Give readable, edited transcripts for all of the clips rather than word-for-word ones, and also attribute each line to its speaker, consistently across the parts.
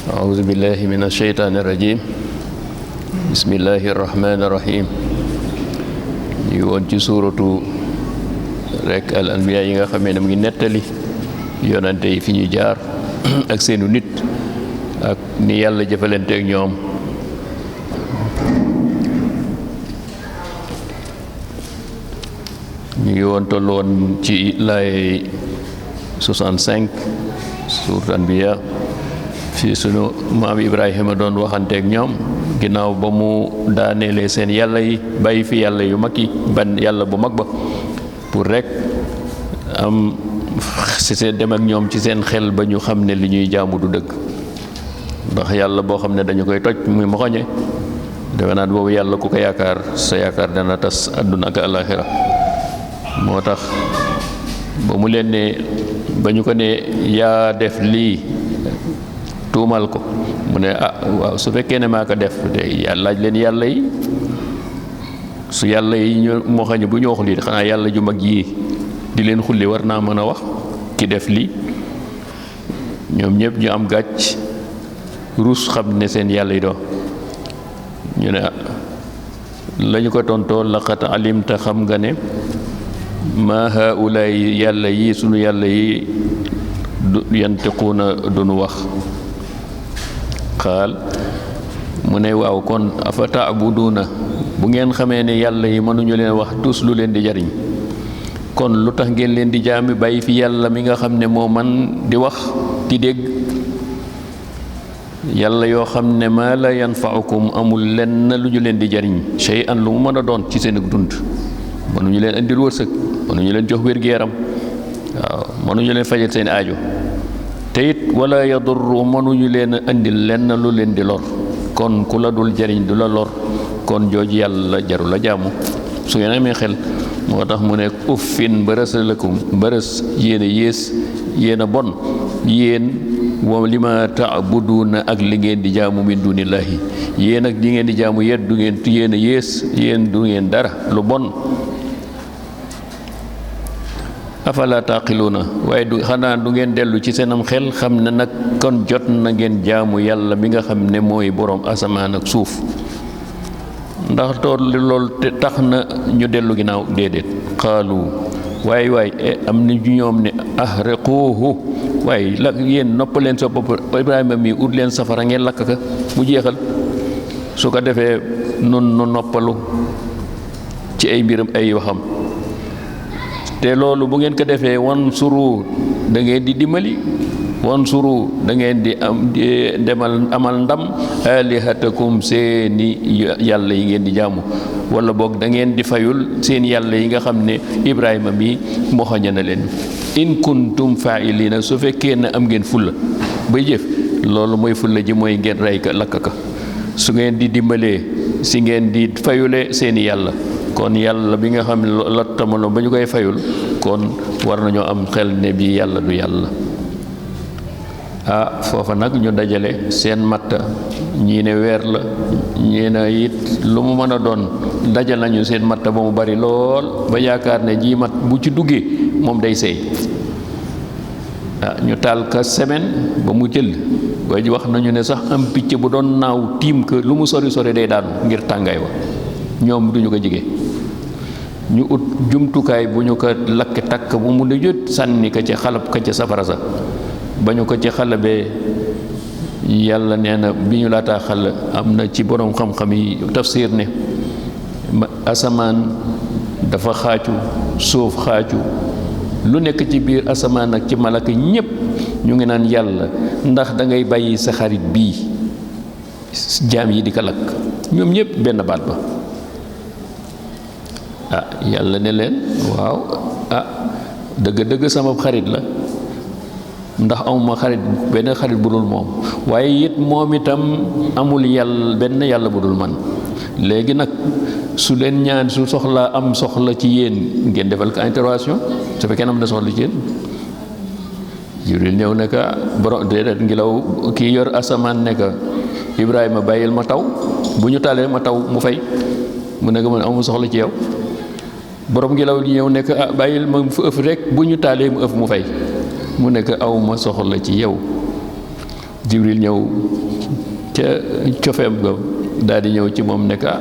Speaker 1: أعوذ بالله من الشيطان الرجيم بسم الله الرحمن الرحيم ñu woon ci suuratu rek al anbiya yi nga xamee ne mu ngi nettali yonante yi fi ñu jaar ak seenu nit ak ni yàlla jëfalante ak ñoom ñu ngi woon toll woon ci laay 65 suuratu anbiya fii sunu maam Ibrahima doon waxanteeg ñoom ginnaaw ba mu daaneele seen yàlla yi bàyyi fi yàlla yu mag yi ban yàlla bu mag ba pour rek am ci seen dem ak ñoom ci seen xel ba ñu xam ne li ñuy jaamu du dëgg ndax yàlla boo xam ne dañu koy toj muy moxoñe defe naa boobu yàlla ku ko yaakaar sa yaakaar dana tas àdduna ak àllaaxira moo tax ba mu leen ne ba ñu ko ne yaa def lii tuumal ko mu ne waaw su fekkee ne maa ko def de laaj leen yàlla yi su yàlla yi ñu moo xam ne bu ñu wax lii xanaa yàlla ju mag yii di leen xulli war naa mën a wax ki def lii ñoom ñëpp ñu am gàcc rus xam ne seen yàlla yi doo ñu ne lañu ko tontoo laqad alimta xam nga ne ma haulaay yàlla yi sunu yàlla yi yantiquuna duñu wax xaal mu ne waaw kon afa taabuduuna bu ngeen xamee ne yàlla yi mënuñu leen wax tus lu leen di jariñ kon lu tax ngeen leen di jaami bàyyi fi yàlla mi nga xam ne moo man di wax di dégg yàlla yoo xam ne maa la yanfaukum amul lenn lu ñu leen di jariñ shay'an lu mu mën a doon ci seen dund mënuñu leen indil wërsëg mënuñu leen jox wér-gu-yaram waaw mënuñu leen fajal seen aajo te it wala yadurru mënuñu leen indil lenn lu leen di lor kon ku la dul jariñ du la lor kon jooju yàlla jaru la jaamu su ngeen amee xel moo tax mu ne uffin mbërës lakum mbërës yéen a yées yéen a bon yéen wa lima taabuduuna ak li ngeen di jaamu min dunillahi yéen ak li ngeen di jaamu yet du ngeen yéen a yées yéen du ngeen dara lu bon afala taqiluuna waaye du xanaa du ngeen dellu ci seenam xel xam ne nag kon jot na ngeen jaamu yàlla mi nga xam ne mooy boroom asamaan ak suuf ndax tool loolu te tax na ñu dellu ginnaaw déedéet xaalu waay am ni ñoom ne ahriquuhu waaye la yéen noppaleen sa bopp Ibrahima mi ut leen safara ngeen lakk ka mu jeexal su ko defee nun nu noppalu ci ay mbiram ay waxam te loolu bu ngeen ko defee wan suru da ngeen di dimbali wan suru da ngeen di am demal amal ndam alihatakum seeni yàlla yi ngeen di jaamu wala boog da ngeen di fayul seen yàlla yi nga xam ne Ibrahima mi moxoña na leen in kuntum fa'ilina su fekkee ne am ngeen fulla bay jëf loolu mooy fulla ji mooy ngeen rey ka lakk ka su ngeen di dimbalee si ngeen di fayule seeni yàlla kon yàlla bi nga xam ne lottamalo ba ñu koy fayul kon war nañoo am xel ne bii yàlla du yàlla foofa nag ñu dajale seen matta ñii ne weer la ñii ne it lu mu mën a doon dajal nañu seen matta ba mu bari lool ba yaakaar ne ji mat bu ci duggee moom day seey ñu taal ka semaine ba mu jël ba wax nañu ne sax am picc bu doon naaw tiim ka lu mu sori sori day daanu ngir tàngaay wa ñoom duñu ko jege ñu ut jumtukaay bu ñu ko lakk takk bu mu ne jot sànni ko ci xalab ka ca safara sa ba ñu ko ci xalabee yàlla nee na bi ñu laataa xal am na ci boroom xam-xam yi tafsir ne asamaan dafa xaaju suuf xaaju lu nekk ci biir asamaan ak ci malaka ñépp ñu ngi naan yàlla ndax da ngay bàyyi sa xarit bii jaam yi di ko lakk ñoom ñépp benn baat ba yàlla ne leen waaw dëgg-dëgg sama xarit la ndax amuma xarit benn xarit bu dul moom waaye it moom itam amul yàlla benn yàlla bu dul man léegi nag su leen ñaan su soxlaa am soxla ci yéen ngeen defal ko intervention su fekkee am na soxla ci yéen Jibril ñëw ne ko borom déedéet ngelaw kii yor asamaan ne ko Ibrahima bàyyil ma taw bu ñu taalee ma taw mu fay mu ne ko man amul soxla ci yow borom ngelaw li ñëw ne ko bàyyil ma fu ëff rek bu ñu taalee mu ëff mu fay mu ne ko awma soxla ci yow Jibril ñëw ca cofeem ga daal di ñëw ci moom ne ka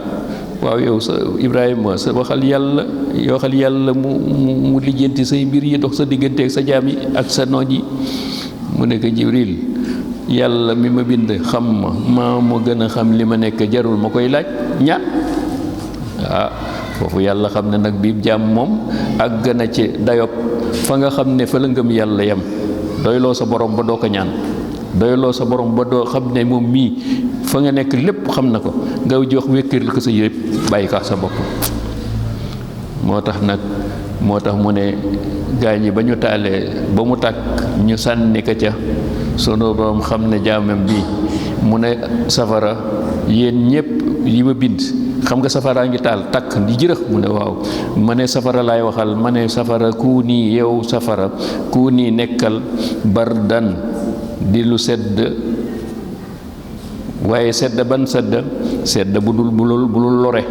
Speaker 1: waaw yow sa Ibrahima sa waxal yàlla mu lijjanti say mbir yi dox sa digganteeg sa jaam yi ak sa noon yi mu ne ko Jibril yàlla mi ma bind xam ma gën a xam li ma nekk jarul ma koy laaj foofu yàlla xam ne nag bii jaam moom ak gën a ci dayob fa nga xam ne fa la ngëm yàlla yem doyloo sa borom ba doo ko ñaan doyloo sa borom ba doo xam ne moom mii fa nga nekk lépp xam na ko nga jox wékkiril ko sa yëpp bàyyi ko sa bopp moo tax mu ne gaa ñi ba ñu taalee ba mu tàkk ñu sànni ko ca sunu borom xam ne jaamam bi mu ne safara yéen ñépp yi ma bind xam nga safaraa ngi taal takk di jërëx mu ne waaw ma ne safara laay waxal ma ne safara ku nii yow safara ku nii nekkal bardan di lu sedd waaye sedd ban sedd bu dul lore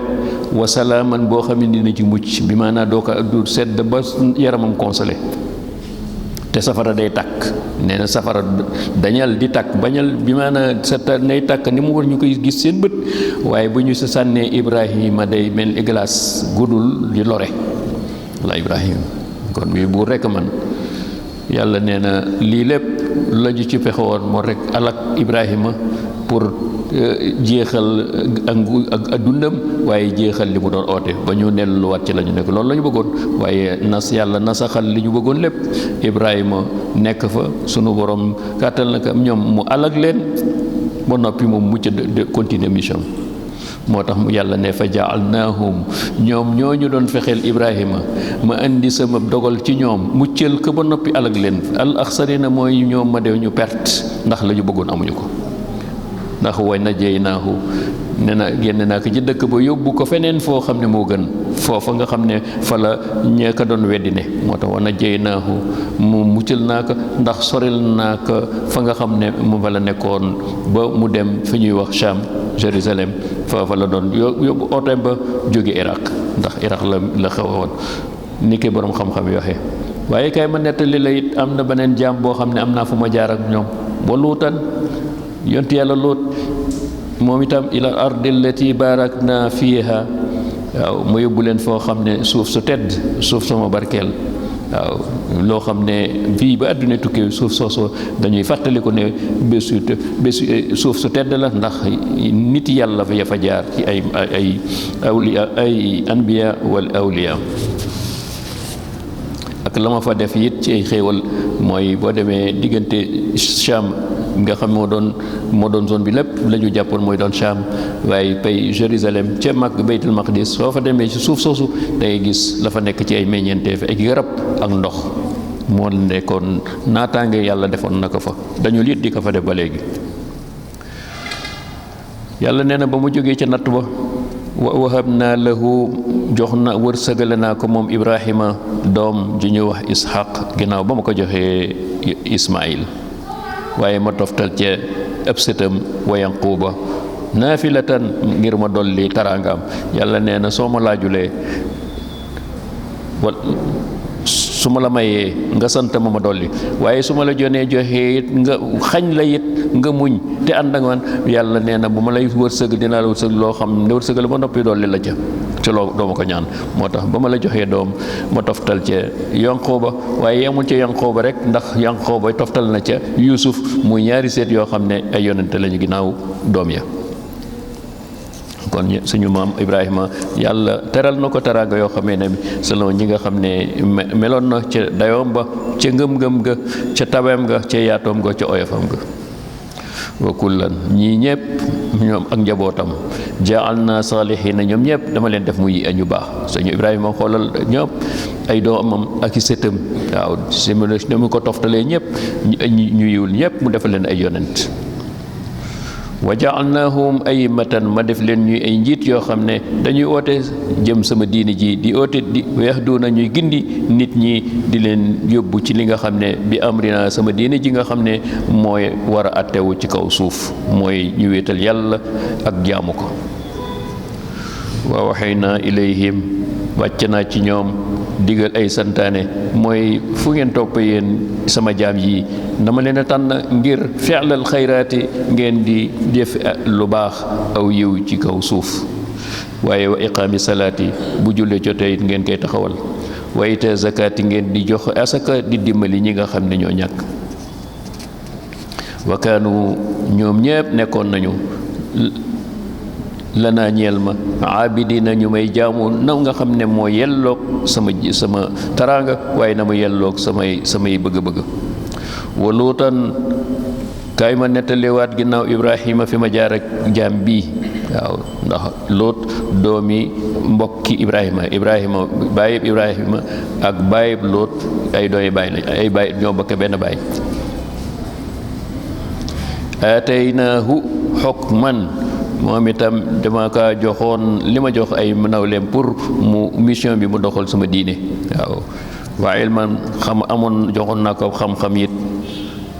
Speaker 1: wa salaaman boo xam ne dina ci mucc bi maanaam doo ko du sedd ba yaramam consolé te safara day tàkk nee na safara dañal di tàkk bañal bi maanaam nay tàkk ni mu war ñu koy gis seen bët waaye bu ñu sa sànnee Ibrahima day mel ni glace gudul di lore la Ibrahima kon bii buur rekk man yàlla nee na lii lépp la ñu ci pexe woon moo rek alak Ibrahima pour jeexal ak dundam waaye jeexal li mu doon oote ba ñu delluwaat ci la ñu nekk loolu la ñu bëggoon waaye yàlla nasaxal li ñu bëggoon lépp Ibrahima nekk fa sunu borom kàttal na ko ñoom mu alag leen ba noppi moom mucc de continuer mission moo tax yàlla ne fa jaalnaahum ñoom ñoo ñu doon fexeel Ibrahima ma indi sama dogal ci ñoom muccal ko ba noppi alag leen al axsarina mooy ñoom ma dew ñu perte ndax la ñu bëggoon amuñu ko ndax wa najaynaahu nee na génne naa ko ci dëkk ba yóbbu ko feneen foo xam ne moo gën foofa nga xam ne fa la ñee ko doon weddi ne moo tax wa najaynaahu mu muccal naa ko ndax soril naa ko fa nga xam ne mu fa la nekkoon ba mu dem fi ñuy wax Cham Jérusalem foofa la doon yóbbu ooteem ba jóge Iraq ndax Iraq la xewoon ni ki borom xam-xam yi waxee waaye kay ma nettali la it am na beneen jaam boo xam ne am naa fu ma jaar ak ñoom ba luutan yontu yàlla Luut moom itam ila ardi allati barakna fiha waaw ma yóbbu leen foo xam ne suuf su tedd suuf sama barkeel waaw loo xam ne fii ba àdduna tukkee suuf soosu dañuy fàttaliku ne bésu suuf su tedd la ndax nit yàlla fa ya fa jaar ci ay awliya ay anbiya wal awliya ak la ma fa def it ci ay xéewal mooy boo demee diggante Cham nga xam moo doon zone bi lépp la ñu jàppoon mooy doon Cham waaye pay Jérusalem ca mag Baytul Maqdis soo fa demee ci suuf soosu dangay gis la fa nekk ci ay meññeenteef ay garab ak ndox moo nekkoon naataange yàlla defoon na ko fa dañu liit di ko fa def ba léegi yàlla nee na ba mu jógee ca natt ba wa wahabna lahu jox na wërsëgale naa ko moom Ibrahima doom ju ñuy wax Ishaq ginnaaw ba ma ko joxee Ismaïl waaye ma toftal ca ëpp sëtam wa Yanquba naafilatan ngir ma dolli taraangaam yàlla nee na soo ma laajulee su ma la mayee nga sant ma dolli waaye su ma la joxee it nga xañ la it nga muñ te ànd ak man yàlla nee na bu ma lay wërsëg dinaa la wërsëg loo xam ne wërsëgal ba noppi dolli la ca ci loo doo ma ko ñaan moo tax ba ma la joxee doom ma toftal ca Yanquba waaye yemul ca Yanquba rek ndax Yanquba toftal na ca Yuusuf muy ñaari seet yoo xam ne ay yonente lañu ginnaaw doom ya kon suñu maam Ibrahima yàlla teral na ko teraanga yoo xamee ne selon ñi nga xam ne meloon na ca dayoom ba ca ngëm-ngëm ga ca tabeem ga ca yaatoom ga ca oyofam ga wa kullan ñii ñëpp ñoom ak njabootam jaal na saalihiina ñoom ñëpp dama leen def muy ñu baax suñu Ibrahima xoolal ñëpp ay doomam ak i sëtam waaw si mu ko toftalee ñëpp ñu yiwul ñëpp mu defal leen ay yonent wa jaalnaahum a'immatan ma def leen ñuy ay njiit yoo xam ne dañuy oote jëm sama diini ji di oote di yahduuna ñuy gindi nit ñi di leen yóbbu ci li nga xam ne bi amrina sama diini ji nga xam ne mooy war a attewu ci kaw suuf mooy ñu wéetal yàlla ak jaamu ko wa waxaynaa ilayhim wàcc naa ci ñoom digal ay santaane mooy fu ngeen topp yéen sama jaam yi dama leen a tànn ngir fi'lal xayraati ngeen di def lu baax aw yiw ci kaw suuf waaye wa iqaami salaati bu jullee jotee it ngeen koy taxawal wa ita zakaati ngeen di jox asaka di dimbali ñi nga xam ne ñoo ñàkk wa kaanu ñoom ñépp nekkoon nañu lanaa ñeel ma aabidina ñu may jaamu na nga xam ne moo yelloog sama taraanga waaye na mu yelloog samay bëgg-bëgg wa luutan kaay ma nettaliwaat ginnaaw Ibrahima fi ma jaar ak jaam bii waaw ndax Luut doomi mbokki Ibrahima baayib Ibrahima ak baayib Luut ay doomi baay lañ ay baay ñoo bokk benn baay aataynaahu hukman moom itam dama kaa joxoon li ma jox ay nawleem pour mu mission bi mu doxal sama diine waaw waa ilman joxoon naa ko xam-xam it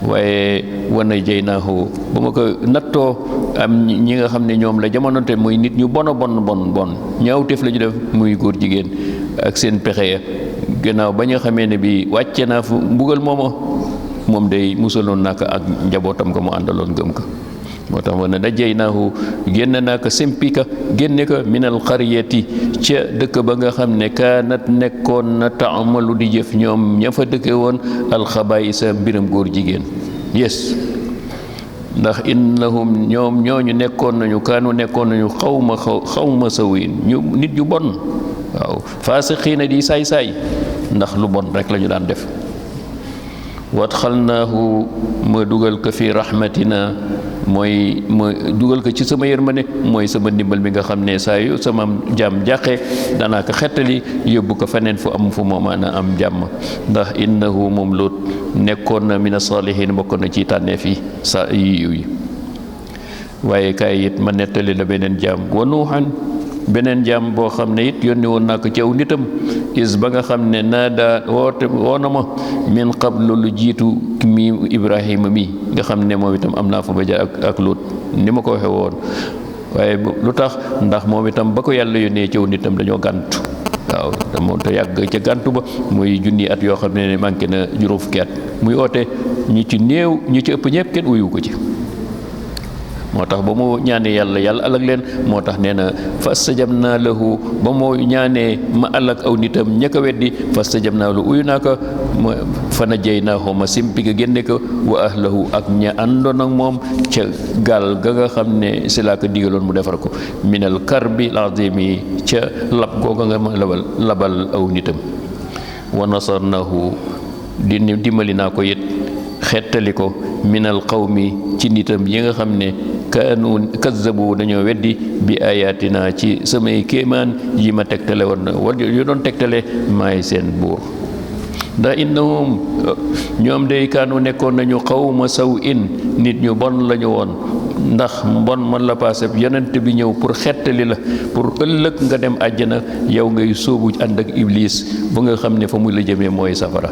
Speaker 1: waaye wana jey naahu ba ma ko nattoo am ñi nga xam ne ñoom la jamononte muy nit ñu bon ñaawteef la ñu def muy góor jigéen ak seen pexe ya gannaaw ba nga xamee ne bi wàcce naa fu mbugal moom day musaloon naa ko ak njabootam ko mu àndaloon gëm ko moo tax ma ne najaynaahu génn naa ko simpi ka génne ko minal qaryati ca dëkk ba nga xam ne kaanat nekkoon na taamalu di jëf ñoom ña fa dëkke woon alxabaayisa mbiram góor jigéen yes ndax innahum ñoom ñooñu nekkoon nañu xawma sawiin ñu nit ñu bon waaw faasiqiina di saay-saay ndax lu bon rek la ñu daan def wadxalnaahu ma dugal ko fi rahmatina mooy ma dugal ko ci sama yërmande mooy sama ndimbal mi nga xam ne saa yu sama jàmm jàqee danaa ko xettali yóbbu ko feneen fu mu mën a am jàmm ndax innahu moom Luut nekkoon na mina saalihiin bokkoon na ci tànneef yi sa yi waaye kaay it ma nettali la beneen jaam wa Nuuhan beneen jaam boo xam ne it yónni woon naa ko ci aw nitam is ba nga xam ne naada woona ma min qablu lu jiitu mi Ibrahima mi nga xam ne moom itam am naa fa ba jaar ak Luut ni ma ko waxee woon waaye lu tax ndax moom itam ba ko yàlla yónnee ci aw nitam dañoo gàntu waaw moom te yàgg ca gàntu ba muy junni at yoo xam ne manqué na juróom fukki at muy oote ñi ci néew ñi ci ëpp ñëpp kenn uyu ko ci moo tax ba mu ñaanee yàlla alag leen moo tax nee na fastajabnaa lahu ba mu ñaanee ma alag aw nitam ña ko weddi fastajabnaa lahu uyu naa ko fa najaynaahu ma simpi ga génne ko wa ahlahu ak ña àndoon ak moom ca gaal ga nga xam ne si laa ko digaloon mu defar ko minal karbi lazimi ca lab googa nga ma labal aw nitam wa nasarnahu dimbali naa ko it xettali ko minal qawmi ci nitam yi nga xam ne kaanu kazzabu dañoo weddi bi ayatina ci samay kéemaan yi ma tegtale woon na wala yu doon tegtale maay seen buur ndax innahum ñoom day kaanu nekkoon nañu xawma saw in nit ñu bon lañu woon ndax mbon man la passé yonent bi ñëw pour xettali la pour ëllëg nga dem àjjana yow ngay sóobu ànd ak iblis ba nga xam ne fa mu la jëmee mooy safara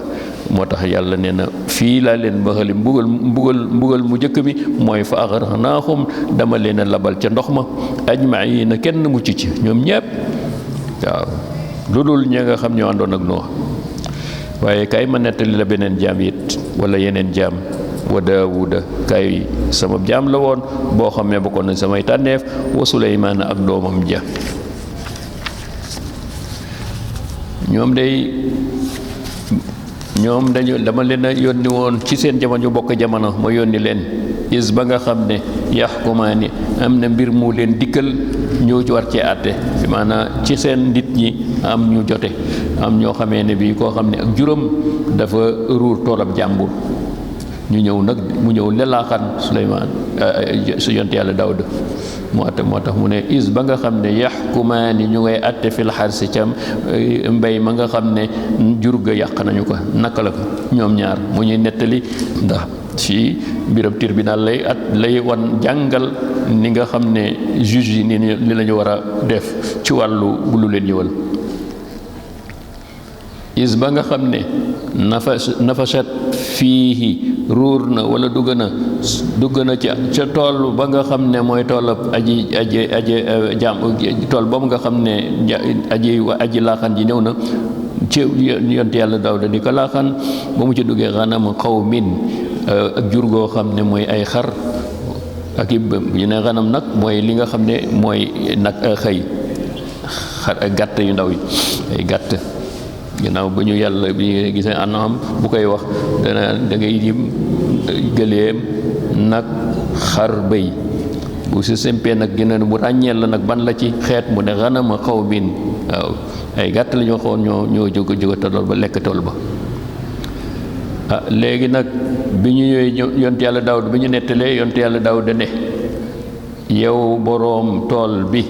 Speaker 1: moo tax yàlla nee na fii laa leen baxali mbugal mu njëkk mi mooy fa aghraqnaahum dama leen a labal ca ndox ma ajma'iina kenn mucc ci ñoom ñépp waaw lu dul ña nga xam ñoo àndoon ak Nuux waaye kay ma nettali la beneen jaam it wala yeneen jaam wa Daawuda kay sama jaam la woon boo xam ne bokkoon na samay tànneef wa Suleymaana ak doomam ja ñoom dama leen a yónni woon ci seen jamono ñu bokk jamono ma yónni leen is ba nga xam ne yaxkumaani am na mbir mu leen dikkal ñëw ci war cee àtte bi maanaam ci seen nit ñi am ñu jote am ñoo xamee ne bii koo xam ne ak juróom dafa ruur toolam jàmbur ñu ñëw nag mu ñëw lelaaxan Suleymaan su yonte yàlla Daawuda moo tax mu ne is ba nga xam ne yaxkumaani ñu ngay àtte fil xarsi cam mbay ma nga xam ne jur ga yàq nañu ko naka la ko ñoom ñaar mu ñuy nettali ndax fii mbiram tribunal lay wan jàngal ni nga xam ne juge yi ni la ñu war a def ci wàllu bu lu leen ñëwal is ba nga xam ne nafashat fiihi ruur na wala dugg na ca tool ba nga xam ne mooy toolab aji jaam tool boobu nga xam ne aji laaxan ji ñëw na ci yonent yàlla Daawuda di ko laaxan ba mu ci duggee xanam qawmin ak jur goo xam ne mooy ay xar ak ñu ne xanam nag mooy li nga xam ne mooy nag xëy xar ak gàtt yu ndaw yi ay gàtt ginnaaw ba ñu yàlla bi gisee anam bu koy wax da ngay jim gëléem nag xar bëy bu si sempee nag gën a bu ràññeel la nag ban la ci xeet mu ne xanama qawmin waaw ay gàtt la ñoo xoon ñoo jóg te lool ba lekk tool ba léegi nag bi ñu ñëwee yonent yàlla Daawuda bi ñu nettalee yonent yàlla Daawuda ne yow boroom tool bi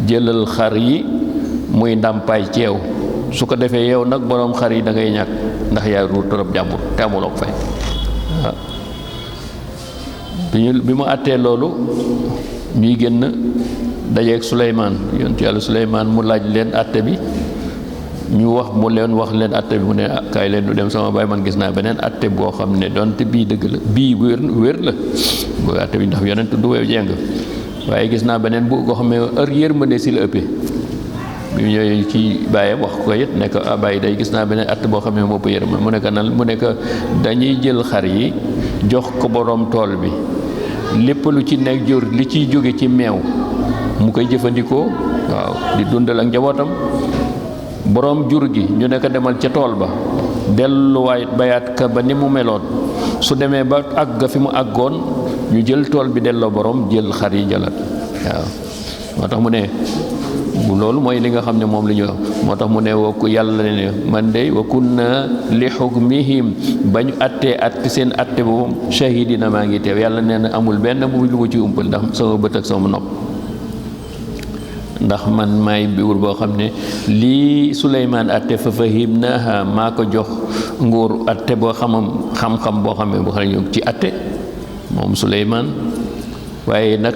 Speaker 1: jëlal xar yi muy ndàmpaay ci yow su ko defee yow nag boroom xar yi da ngay ñàkk ndax yaay ruur torop jàmbur te amuloo ko fay bi mu àttee loolu ñuy génn dajeeg Suleymaan yonent yàlla Suleymaan mu laaj leen àtte bi ñu wax leen àtte bi mu ne kaay leen du dem sama baay man gis naa beneen àtte boo xam ne donte bii dëgg la bii wér la boo àtte bi ndax yonent du wew jeng waaye gis naa beneen bu koo xam ne yërmande si la ëppee bi mu ñëwee ci baayam wax ko it ne ko baay day gis naa beneen àtte boo xam ne moo ëpp yërmande mu ne ko nan mu ne ko dañuy jël xar yi jox ko boroom tool bi lépp lu ci nekk jur li ciy jóge ci meew mu koy jëfandikoo waaw di dundal ak njabootam boroom jur gi ñu ne ko demal ca tool ba delluwaay bayaat ka ba ni mu meloon su demee ba àgg fi mu àggoon ñu jël tool bi delloo boroom jël xar yi jëlaat waaw moo tax mu ne bu loolu mooy li nga xam ne moom la ñu wax moo tax mu ne woo yàlla ne man de wa kunna li hukmihim ba ñu attee seen atte boobu shahidina maa ngi teew yàlla nee na amul benn bu lu ma ci umpal ndax sama bët ak sama nopp ndax man maay biwur boo xam ne lii Suleymaan atte fa fahimnaha maa ko jox nguur atte boo xam-xam boo xam ne boo xam ne ci atte moom Suleymaan waaye nag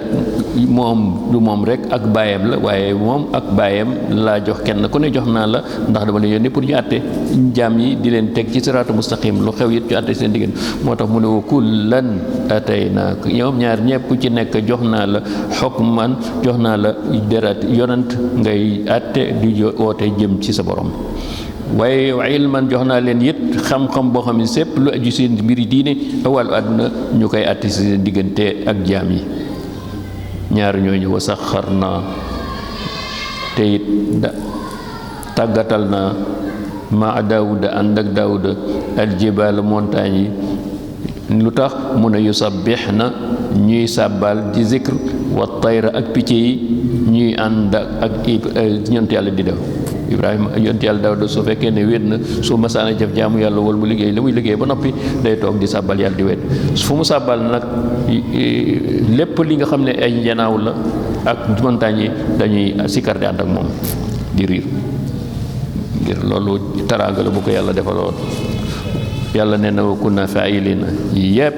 Speaker 1: moom du moom rek ak baayam la waaye moom ak baayam laa jox kenn ku ne jox naa la ndax dama leen yónni pour ñu àtte jaam yi di leen teg ci siraatu mustaqim lu xew it ñu àtte seen diggante moo tax mu ne wa kullan atayna ñoom ñaar ñëpp ku ci nekk jox naa la hukman jox naa la deret yonant ngay àtte di woote jëm ci sa borom waaye ilman jox naa leen it xam-xam boo xam ne sépp lu aju seen mbiri diine wàllu àdduna ñu koy àtte seen diggante ak jaam yi ñaar ñooñu wa saxar naa te it tàggatal naa ma Daawuda ànd ak Daawuda aljibaal montagne yi lu tax mun a yusabbih na ñuy sàbbal di zikr wa tayra ak picc yi ñuy ànd ak ñont yàlla di def Ibrahima yonent yàlla Daawuda su fekkee ne wéet na su masaana jëf jaamu yàlla wala mu liggéey li muy liggéey ba noppi day toog di sàbbal yàlla di wéet fu mu sàbbal nag lépp li nga xam ne ay njanaaw la ak montagne yi dañuy sikkar di ànd ak moom di riir ngir loolu taraanga la bu ko yàlla defaloon yàlla nee na wa kunna fa'ilina yépp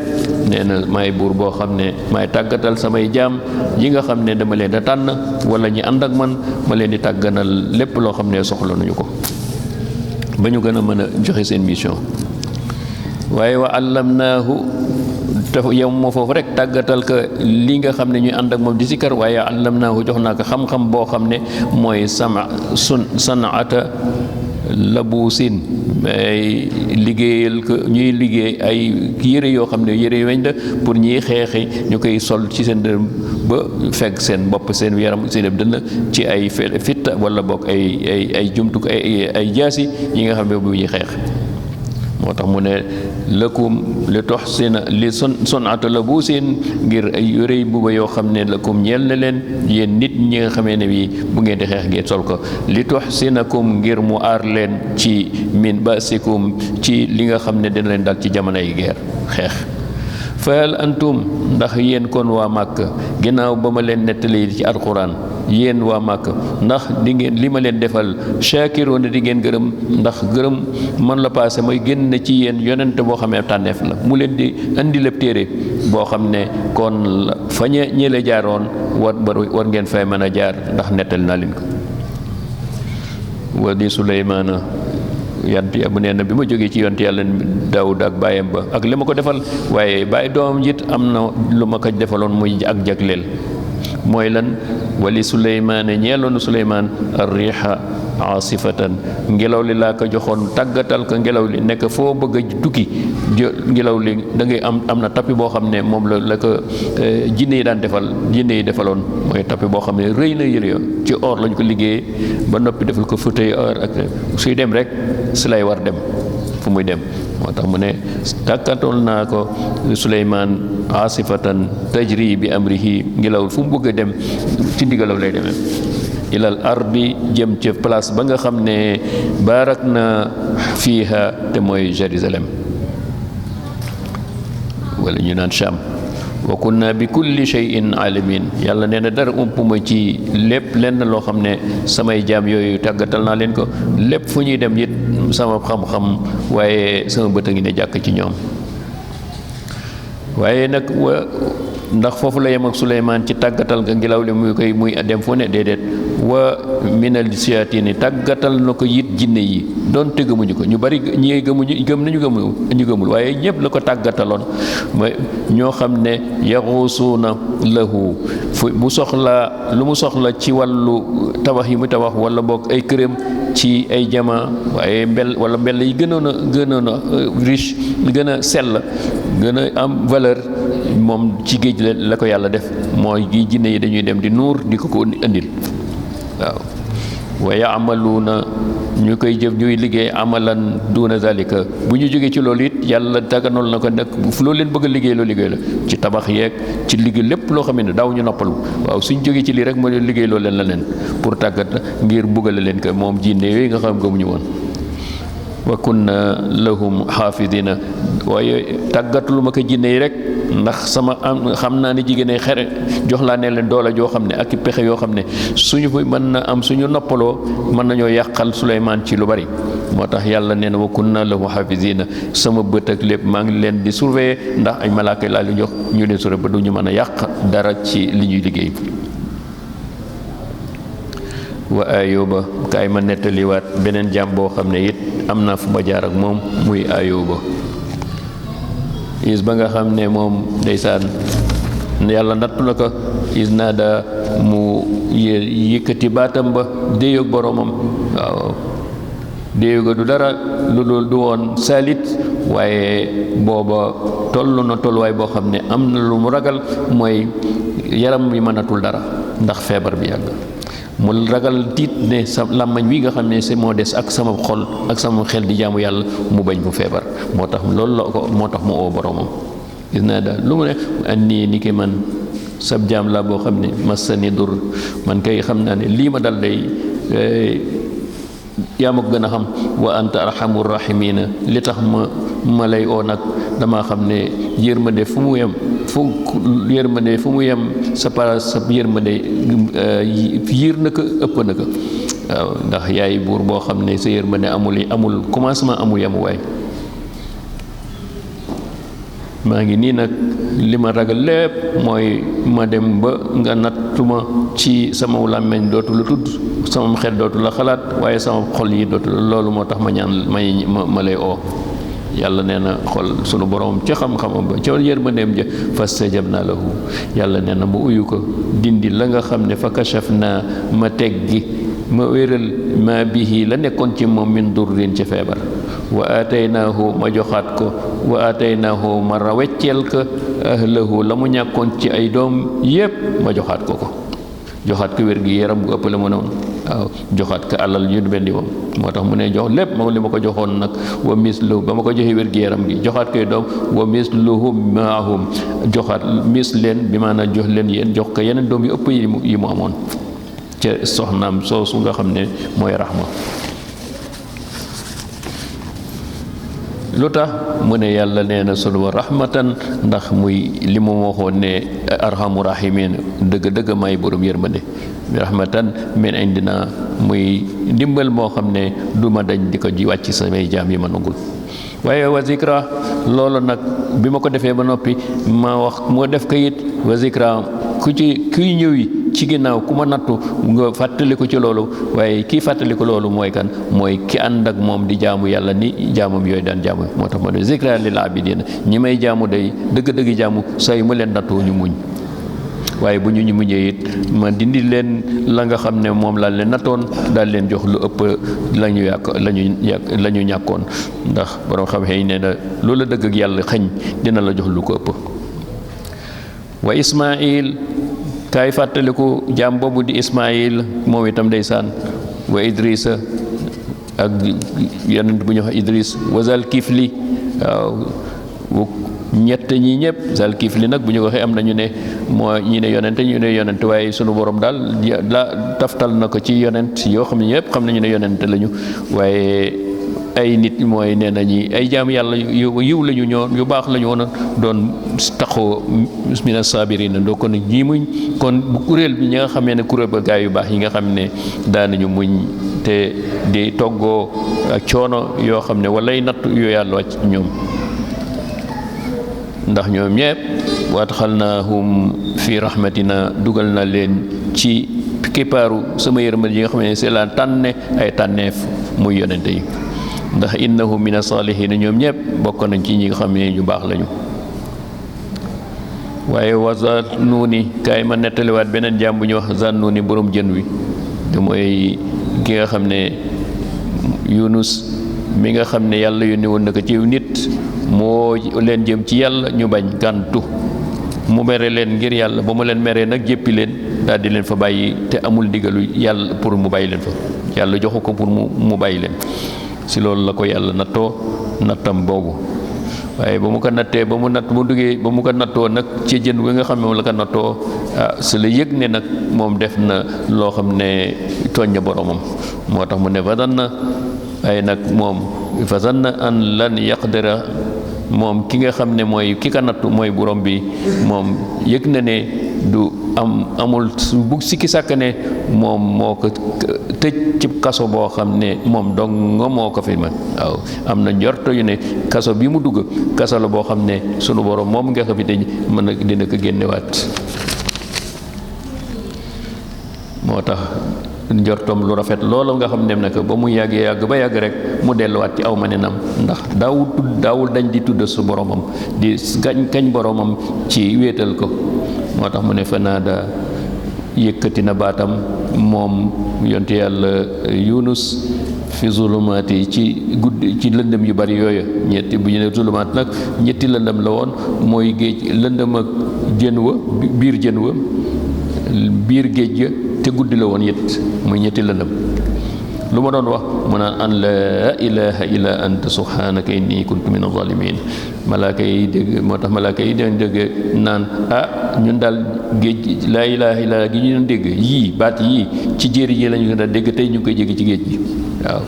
Speaker 1: nee na maay buur boo xam ne maay tàggatal samay jaam yi nga xam ne dama leen a tànn wala ñi ànd ak man ma leen di tàgganal lépp loo xam ne soxla nañu ko ba ñu gën a mën a joxe seen mission waaye wa allamnaahu te yow moo foofu rek tàggatal ka li nga xam ne ñuy ànd ak moom di sikkar waaye allamnaahu jox naa ko xam-xam boo xam ne mooy sanata labuusin ay liggéeyal ko ñuy liggéey ay yére yoo xam ne yére weñ la pour ñiy xeexi ñu koy sol ci seen dërëm ba fekk seen bopp seen yaram seen dënn ci ay fit wala bokk ay jumtuk ay jaasi yi nga xam ne bu ñuy xeex moo tax mu ne lakum li tuhsina li sonata labuusin ngir ay yére mbuba yoo xam ne lakum ñeel na leen yéen nit ñi nga xamee ne bi bu ngeen di xeex ngeen sol ko li tuhsinakum ngir mu aar leen ci min basikum ci li nga xam ne dina leen dal ci jamonoy guerre xeex fahal antum ndax yéen kon waa Màkka ginnaaw ba ma leen nettali ci alquran yéen waa Màkka ndax di ngeen li ma leen defal shaakiroon di ngeen gërëm ndax gërëm man la passé mooy génn ci yéen yonent boo xamee tànneef la mu leen di indi lépp téere boo xam ne kon fa ñële jaaroon war ngeen fay mën a jaar ndax nettali naa leen ko wa di Suleymaana yant bu nee na bi ma jógee ci yonent yàlla Daawuda ak baayam ba ak li ma ko defal waaye bàyyi doomam jit am na lu ma ko defaloon muy ak jagleel mooy lan wali Suleymaan ñeeloonu Suleymaan ar-riiha aasifatan ngelaw li laa ko joxoon tàggatal ko ngelaw li nekk foo bëgg a tukki ngelaw li da ngay am na tapis boo xam ne moom la ko jinne yi daan jinne yi defaloon mooy tapis boo xam ne rëy na yëre ci or lañ ko liggéeyee ba noppi defal ko fauteuil or ak suy dem rek si lay war dem fu muy dem moo tax mu ne tàkkatool naa ko Suleymaan asifatan tajri bi amrihi ngelaw fu mu bëgg a dem ci ndigalaw lay demee ilal ardi jëm ca place ba nga xam ne baarak na fiiha te mooy Jérusalem wala ñu naan Cham wa kunna bi kulli shay'in alimin yàlla nee na dara umpuma ci lépp lenn loo xam ne samay jaam yooyu tàggatal naa leen ko lépp fu ñuy dem it sama xam-xam waaye sama bët a ngi ne jàkk ci ñoom waaye nag ndax foofu la yem ak Suleymaan ci tàggatal nga ngelaw li muy dem fu ne déedéet wa minal shayaatini tàggatal na ko it jinne yi doonte gëmuñu ko ñu bari ñi ñu gëmul waaye ñëpp la ko tàggataloon mooy ñoo xam ne yaxuusuuna lahu bu soxla lu mu soxla ci wàllu tabax yi mu tabax wala boog ay këram ci ay jama waaye mbell yi gënoon a riche gën a sell gën a am valeur moom ci géej la ko yàlla def mooy gi jinne yi dañuy dem di nuur di ko indil waaw wa yaamaluuna ñu koy jëf ñuy liggéey amalan duna zalika bu ñu jógee ci loolu it yàlla daganol na ko nag fu loo leen bëgg a liggéey loo liggéey la ci tabax yeeg ci liggéey lépp loo xam ne daaw ñu noppalu waaw suñ jógee ci lii rek moo leen liggéey loo leen la leen pour tàggat ngir bugale leen ko moom jinne yooyu nga xam gëmuñu woon wa kunna lahum xaafidina waaye tàggatulu ma ko jinne yi rek ndax sama xam naa ne jigéen xere jox laa ne leen doole joo xam ne ak pexe yoo xam ne suñu mën na am suñu noppaloo mën nañoo yàqal Suleymaan ci lu bari moo tax yàlla nee na wa kunna lahu xaafidina sama bët ak lépp maa ngi leen di surveiller ndax ay malaaka laa lu jox ñu leen surveiller ba du ñu mën a yàq dara ci li ñuy liggéey wa Ayuba kaay ma nettaliwaat beneen jàmm boo xam ne it am naa fu ma jaar ak moom muy Ayuba is ba nga xam ne moom ndeysaan yàlla nattu na ko is naa da mu yëkkati baatam ba déyoog boroomam waaw déyoga du dara lu dul du woon salit waaye booba toll na tolluwaay boo xam ne am na lu mu ragal mooy yaram bi mënatul dara ndax feebar bi yàgg mu ragal tiit ne sa làmmañ wi nga xam ne c'est moo des ak sama xol ak sama xel di jaamu yàlla mu bañ mu feebar moo tax loolu la ko moo tax mu oo boromam gis naa daal lu mu ne annii ni ki man sab jaam la boo xam ne massani dur man kay xam naa ne lii ma dal day yaa ma ko gën a xam wa anta arhamur rahimina li tax ma lay oo nag damaa xam ne yërmande fu mu yem sa yërmande yiir na ko ëpp na ko waaw ndax yaay buur boo xam ne sa yërmande amul commencement amul yamuwaay maa ngi nii nag li ma ragal lépp mooy ma dem ba nga nattuma ci sama làmmeñ dootu la tudd sama xel dootu la xalaat waaye sama xol yi dootu la loolu moo tax ma ñaan ma lay oo yàlla nee na xol sunu borom ca xam-xamam ba ca yërmandeem ja fastajabna lahu yàlla nee na ma uyu ko dindi la nga xam ne fa kashafna ma teggi ma wéral ma bihi la nekkoon ci moom min durrin ca feebar wa ataynaahu ma joxaat ko wa ataynaahu ma rawecceel ko ahlahu la mu ñàkkoon ci ay doom yépp ma joxaat ko joxaat ko wér gi yaram gu ëpp la mu noonu waaw joxaat ko alal yu mel ni moom moo tax mu ne jox lépp moom li ma ko joxoon nag wa mislu ba ma ko joxee wér gi yaram gi joxaat koy doom wa misluhum maahum joxaat mis leen bi maanaam jox leen yéen jox ko yeneen doom yu ëpp yi mu amoon ca soxnaam soosu nga xam ne mooy Rahma lu tax mu ne yàlla nee na sunu rahmatan ndax muy li mu waxoon ne arhamu rahimin dëgg-dëgg may borom yërmande rahmatan min indina muy ndimbal moo xam ne du ma dañ di ko ji wàcc samay jaam yi ma nangul waaye wa zikra loolu nag bi ma ko defee ba noppi ma wax moo def ko it wa zikra kuy ñëwi ci ginnaaw ku ma nattu nga fàttali ko ci loolu waaye kii fàttali ko loolu mooy kan mooy ki ànd ak moom di jaamu yàlla ni jaamam yooyu daan jaamu moo tax ma ne zikra lil abidina ñi may jaamu day dëgg-dëgg jaamu saa yu ma leen nattoo ñu muñ waaye bu ñu mujjee it ma dindi leen la nga xam ne moom laa leen nattoon daal leen jox lu ëpp la ñu ñàkkoon ndax borom xam xëy nee na loola dëgg ak yàlla xañ dina la jox lu ko ëpp. wa Ismaayil kaay fàttaliku jaam boobu di Ismaayil moom itam ndeysaan wa Idrisa ak yonent bu ñu wax Idris wa Zalkifli waaw ñett ñi ñëpp Zalkifli nag bu ñu waxee am na ñu ne moo ñi ne yonent waaye sunu borom daal la taftal na ko ci yonent yoo xam ne ñëpp xam nañu ne yonent lañu waaye ay nit mooy nee nañi ay jaam yàlla yiw lañu ñoo yu baax lañu woon doon taxoo mina saabiriina doo kon ñii muñ kon bu kuréel bi ñi nga xamee ne kuréel ba gaay yu baax yi nga xam ne daanañu muñ te di toggoo ak coono yoo xam ne walay natt yu yàlla wàcc ñoom ndax ñoom ñëpp waadxalnaahum fi rahmatina dugal na leen ci kippaaru sama yërmande yi nga xam ne c'est la tànne ay tànneef muy yonente yi ndax innahum mina saalihiina ñoom ñëpp bokk nañ ci ñi nga xam ne ñu baax lañu. waaye wa Zannuuni kaay ma nettaliwaat beneen jaam bu ñu wax Zannuuni borom jën wi te mooy ki nga xam ne Yunus mi nga xam ne yàlla yónni woon na ko ci nit moo leen jëm ci yàlla ñu bañ gàntu mu mere leen ngir yàlla ba mu leen meree nag jéppi leen daal di leen fa bàyyi te amul digalu yàlla pour mu bàyyi leen fa yàlla joxu ko pour mu bàyyi leen si loolu la ko yàlla nattoo nattam boobu. waaye ba mu ko nattee ba mu ko nattoo nag ci jën wi nga xam ne moom la ko nattoo si la yëg ne nag moom def na loo xam ne tooñ na boromam moo tax mu ne fadanna ay nag moom fadanna an lan yaqdira moom ki nga xam ne mooy ki ka nattu mooy borom bi moom yëg na ne du amul bu sikki sàkk ne moom moo ko tëj ci kaso boo xam ne moom dong nga moo ko fi man waaw am na njorto yu ne kaso bi mu dugg kaso la boo xam ne sunu borom moom nga ko fi tëj mën na dina ko génnewaat moo tax njortom lu rafet loolu nga xam ne nag ba mu yàgg ba yàgg rek mu delluwaat ci aw ma nenam ndax daawul dañ di tudd su boromam di kañ boromam ci wéetal ko moo tax mu ne fanaada yëkkati na baatam moom yonte yàlla Yunus fi zulumaat yi ci guddi ci lëndëm yu bari yooyu ñetti bu ñu ne zulumaat nag ñetti lëndëm la woon mooy géej lëndëm ak jën wa biir jën wa biir géej ga te guddi la woon yët muy ñetti lëndëm lu ma doon wax mu naan an laa ilaha illa anta subhanaka inni kuntu min az-zalimin malaaka yi dégg moo tax malaaka yi dañ dégg naan ñun daal géej laa ilaha illa gi ñu doon dégg yii baat yii ci jéeri ji lañu gën a dégg tey ñu ngi koy jéggi ci géej gi waaw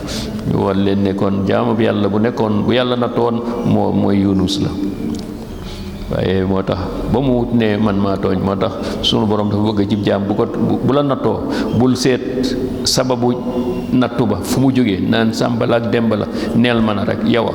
Speaker 1: ñu war leen ne kon jaamu bi yàlla bu nekkoon bu yàlla nattoon mooy Yunus la waaye moo tax ba mu ne man maa tooñ moo tax sunu borom dafa bëgg ci jaam bu la nattoo bul seet sababu nattu ba fu mu jógee naan sàmbala ak demba la neel mën a rek yow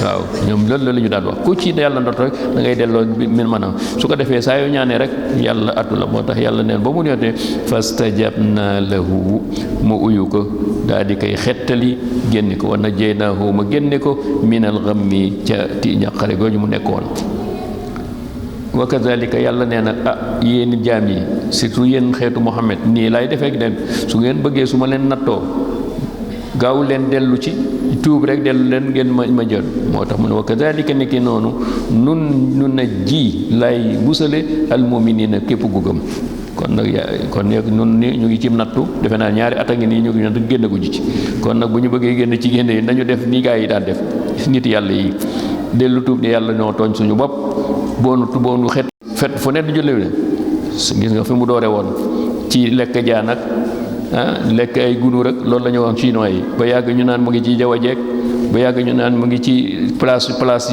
Speaker 1: waaw ñoom loolu la ñu daan wax ku ci yàlla nattu rek da ngay delloo min mën a su ko defee saa yoo ñaanee rek yàlla attu la moo tax yàlla neen ba mu ñëwee fastajabna lahu mu uyu ko daal di koy xettali génne ko wa najjaynaahu ma génne ko minal ghammi ca ti ñaqare googu mu nekkoon. wa kazalika yàlla nee na yéen jaam yi surtout yéen xeetu Muhammad nii laay defee ak dem su ngeen bëggee su ma leen nattoo gaaw leen dellu ci tuub rek dellu leen ngeen ma jël moo tax mu ne wa kazalika nekki noonu nun na ji lay busale almuminina képp gu gëm kon nag kon nun ni ñu ngi ci nattu defe naa ñaari at a ngi nii ñu ngi ñun génn gu ci kon nag bu ñu bëggee génn ci génn yi nañu def ni gaa yi daan def nit yàlla yi dellu tuub ne yàlla ñoo tooñ suñu bopp boonu fet fu ne du jële ne gis nga fi mu doore woon ci lekk jaan ak lekk ay gunóor rek loolu la ñu wax chinois yi ba yàgg ñu naan mu ngi ci jaww jeeg ba yàgg ñu naan mu ngi ci place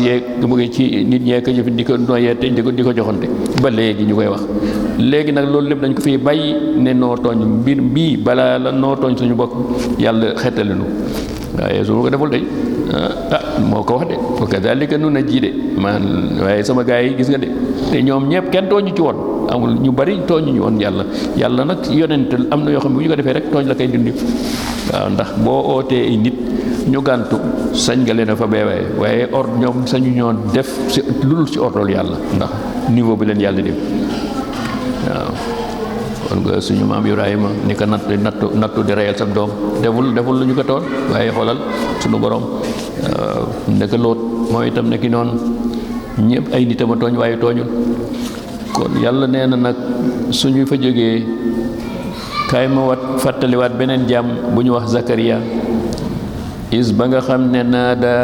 Speaker 1: yeeg mu ngi ci nit ñee ko jëf di ko noyee te di ko joxante ba léegi ñu koy wax léegi nag loolu lépp dañ ko fiy bàyyi ne noo tooñ mbir bii balaa la noo tooñ suñu bopp yàlla xettali nu waaye su ma ko deful de moo ko wax de wa kadhalika nun na ji de waaye sama gars yi gis nga de te ñoom ñëpp kenn tooñu ci woon amul ñu bari tooñu ñu woon yàlla nag yonent am na yoo xam ne bu ñu ko defee rek tooñ la koy dindi waaw ndax boo ootee ay nit ñu gàntu sañ nga leen a fa beewee waaye ñoom sañu ñoo def si lu dul ci ordol yàlla ndax niveau bi leen yàlla def waaw kon nga suñu maam Ibrahima ni ko nattu di reyal sam doom deful lu ñu ko toon waaye xoolal suñu borom nekk Lóot mooy itam nekki noonu ñëpp ay nitam a tooñ waaye tooñul kon yàlla nee na nag suñu fa jógee kaay ma fàttaliwaat beneen jaam bu ñu wax Zakariya is ba nga xam ne naa da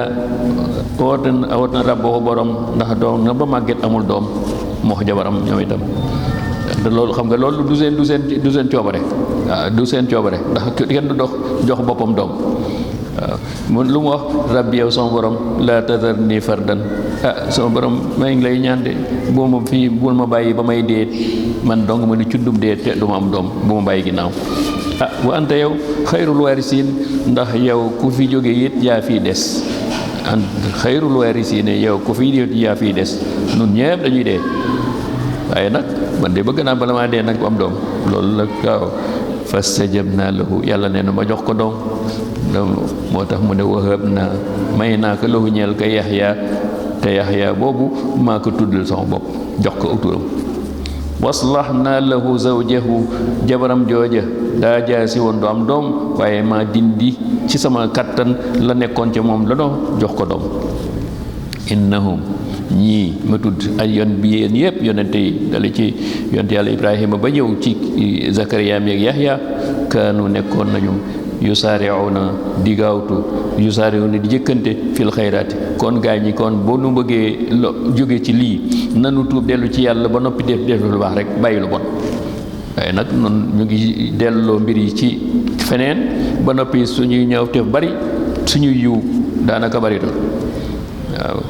Speaker 1: woot na rabbo borom ndax doom na ba màgget amul doom moo jabaram ñoom itam te loolu xam nga loolu du seen coobare waaw du seen coobare ndax kenn du jox boppam doom waaw lu mu wax rabbi yow sama borom laa tazarni fardan sama borom maa ngi lay ñaan de bul ma bàyyi ba may dee man dong ma ni cuddum dee te du ma am doom bu ma bàyyi ginnaaw wa anta yow xayrul waarisiin ndax yow ku fi jóge it yaa fii des xayrul waarisiin yow ku fi yaa fii des nun ñëpp dañuy dee waaye nag man de bëgg naa bala maa dee nag bu am doom loolu la waaw fastajabnaa lahu yàlla nee na ma jox ko doom moo tax mu ne wahab naa may naa ko lahu ñeel ko Yaxya te Yaxya boobu maa ko tuddal sama bopp jox ko uturam waslahnaa lahu zawjahu jabaram jooja daa jaasi woon du am doom waaye maa dindi ci sama kattan la nekkoon ca moom la doon jox ko doom innahum ñii ma tudd ay bi yéen yëpp yonente yi dale ci yonte yàlla Ibrahima ba ñëw ci Zakariya meeg Yaxya kaanu nekkoon nañu yusaari'una di gaawtu yusaari'una di jëkkante fil xayraati kon gaa ñi kon boo nu bëggee jóge ci lii nanu tuub dellu ci yàlla ba noppi def lu baax rek bàyyi lu bon waaye nag noonu ñu ngi delloo mbir yi ci feneen ba noppi suñuy ñëw te bari suñuy yiw daanaka bari doon waaw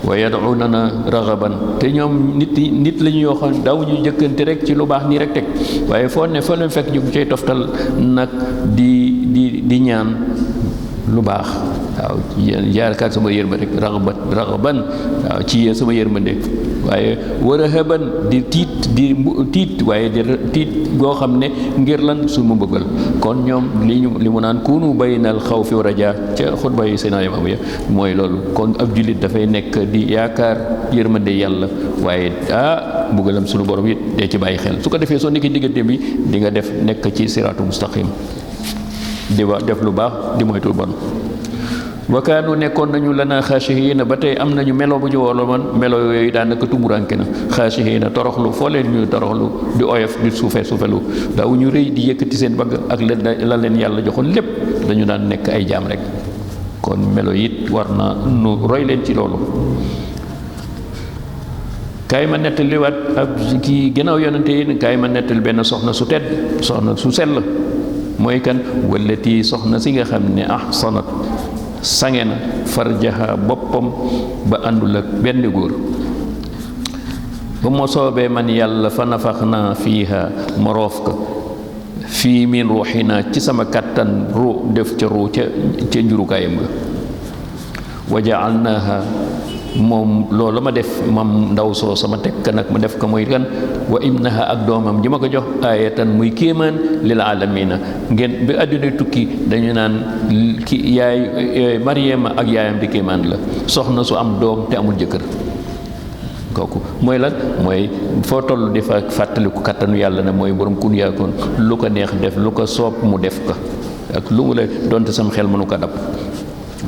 Speaker 1: wa yad'unana raghaban te ñoom nit la ñu yoo xam daaw ñu jëkkante rek ci lu baax nii rek teg waaye foo ne fekk ñu cay toftal nag di ñaan lu baax waaw yaakaar sama yërmande rek raghaban waaw ci sama yërmande waaye wa rahaban di tiit waaye di tiit goo xam ne ngir lan su mu bëggal kon ñoom li mu naan kunu baynal xawfi wa rajaa ca xutba yi seen ayam ya mooy loolu kon ab jullit dafay nekk di yaakaar yërmande yàlla waaye mbugalam sunu borom it dee ci bàyyi xel su ko defee soo nekkee diggante bi di nga nekk ci siraatu mustaqim di def lu baax di moytul bon wa kaanu nekkoon nañu lana xaashihiina ba tey am nañu melo bu ñu wolo man melo yooyu daanaka tumuranke na xaashihiina toroxlu foo leen ñu toroxlu di oyof di suufelu daaw ñu rëy di yëkkati seen bagg ak la leen yàlla joxoon lépp dañu daan nekk ay jaam rek kon melo it war na nu roy leen ci loolu kaay ma nettaliwaat ab kii gannaaw yonente yi kaay ma nettali benn soxna su tedd soxna su sell mooy kan wallati soxna si nga xam ne ahsanat sange na farjaha boppam ba àndul ak benn góor ba ma soobee man yàlla fa nafaxnaa fiiha ma roof ko fii min ruuxinaa ci sama kattan ru def ca ru ca njurukaayam ga wa jaalnaaha moom loolu ma def mam ndaw soo sama tekk nag ma def ko muy kan wa ibnaha ak doomam ji ma ko jox ayatan muy kéemaan lil alamina ngeen bi àdduna tukki dañu naan ki yaay Mariama ak yaayam di kéemaan la soxna su am doom te amul jëkkër kooku mooy lan mooy foo toll di fa fàttaliku kattanu yàlla ne mooy borom kun yaakoon lu ko neex def lu ko soob mu def ko ak lu mu la donte sam xel mënu ko dab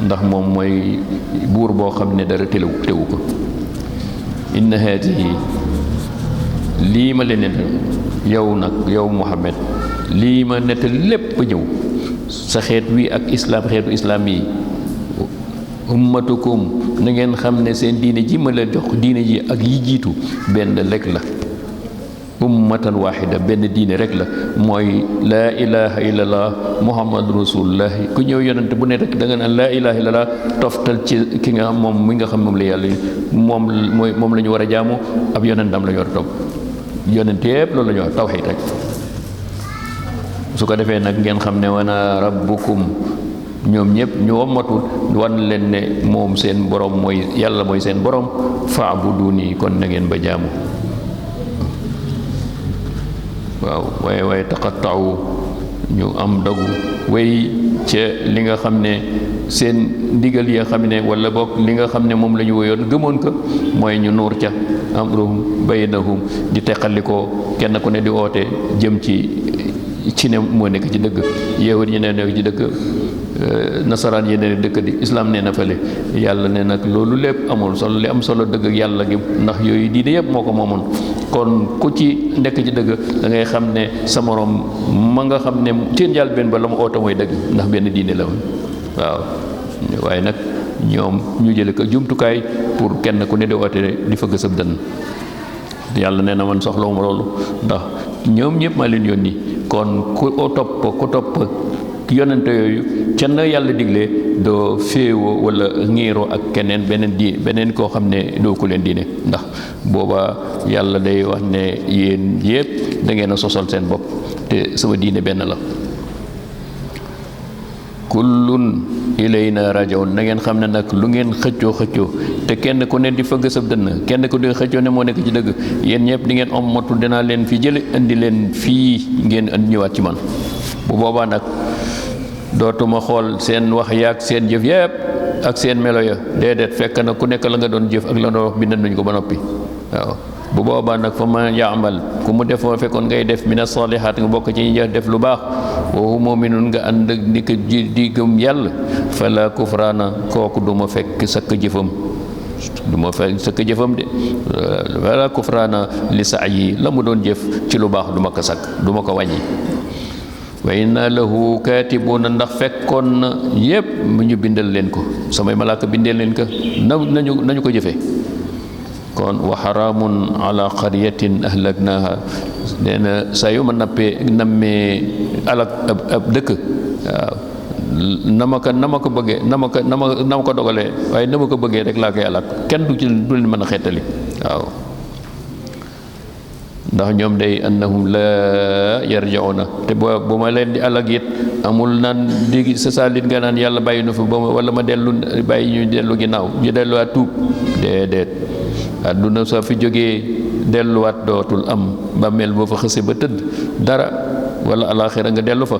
Speaker 1: ndax moom mooy buur boo xam ne dara tewu ko inna haadihi lii ma leen nettal yow nag yow Muhammad lii ma nettal lépp ñëw sa xeet wi ak xeetu islaam yi ummatukum na ngeen xam ne seen diine ji ma la jox diine ji ak yi jiitu benn rek la ummatan waxida benn diine rek la mooy laa ilaha illallah muhammadu rasulullah ku ñëw yonent bu ne rek da nga naan laa ilaha illallah toftal ci ki nga xam moom mi nga xam moom la yàlla moom la ñu war a jaamu ab yonentam la ñu war a topp yonent yépp loolu la ñu war tawxiid rek su ko defee nag ngeen xam ne wana rabbukum ñoom ñëpp ñu wommatul wan leen ne moom seen borom mooy yàlla mooy seen borom faabuduni kon na ngeen ba jaamu waaw waaye taqatta'u ñu am dogu wéy ca li nga xam ne seen ndigal yi nga xam ne wala boog li nga xam ne moom la ñu wéyoon gëmoon ko mooy ñu nuur ca amruhum baynahum di teqalikoo kenn ku ne di oote jëm ci ne moo nekk ci dëgg yéewat yi ne nekk ci dëgg nasaraan yi ne dëkk di islam nee na fële yàlla ne nag loolu lépp amul solo li am solo dëgg ak yàlla gi ndax yooyu diine yëpp moo ko moomoon kon ku ci nekk ci dëgg da ngay xam ne sa morom ma nga xam ne teen jàll benn ba la mu oote mooy dëgg ndax benn diine la woon waaw waaye nag ñoom ñu jële ko jumtukaay pour kenn ku ne di oote di fa gësëb dënn yàlla nee na man soxlawuma loolu ndax ñoom ñëpp maa leen yónni kon ku topp yonente yooyu ca na yàlla diglee doo féewoo wala ŋiiroo ak keneen beneen koo xam ne doo ko leen diine ndax booba yàlla day wax ne yéen yëpp da ngeen a sosal seen bopp te sama diine benn la kullun ilayna rajaun na ngeen xam ne nag lu ngeen xëccoo te kenn ku ne di fëgg sa dënn kenn ku di xëccoo ne moo nekk ci dëgg yéen ñëpp di ngeen ommatu dinaa leen fi jële indi leen fii ngeen indi ñëwaat ci man bu boobaa nag dootuma xool seen wax yaag seen jëf yëpp ak seen melo ya déedéet fekk na ku nekk la nga doon jëf ak la doon wax bind nañ ko ba noppi waaw bu boobaa nag fa ma yaamal ku mu def fekkoon ngay def mina salihaat nga bokk ci ñi def lu baax woowu mu'minun nga ànd ak ni ko di gëm yàlla fala kufraana kooku du ma fekk sakk jëfam de fala kufraana li sa'yi la mu doon jëf ci lu baax du ma ko sakk du ma ko wàññi wa inna lahu kaatibuuna ndax fekkoon na yépp mu ñu bindal leen ko samay malaaka bindeel leen ko nañu ko jëfe kon wa haramun ala qaryatin ahlaknaha nee na saa yu ma nammee alak ab dëkk waaw na ma ko bëggee na ma ko dogalee waaye na ma ko bëggee rek laa koy alak kenn du leen mën a xeetali waaw ndax ñoom day annahum la yarjauna te bu ma leen di alag it amul naan léegi sa saalit nga naan yàlla bàyyi nu fi ba wala ma bàyyi ñu dellu ginnaaw ñu delluwaat tuub déedéet àdduna soo fi jógee delluwaat dootul am ba mel boo fa xëse ba tëdd dara wala alaxira nga dellu fa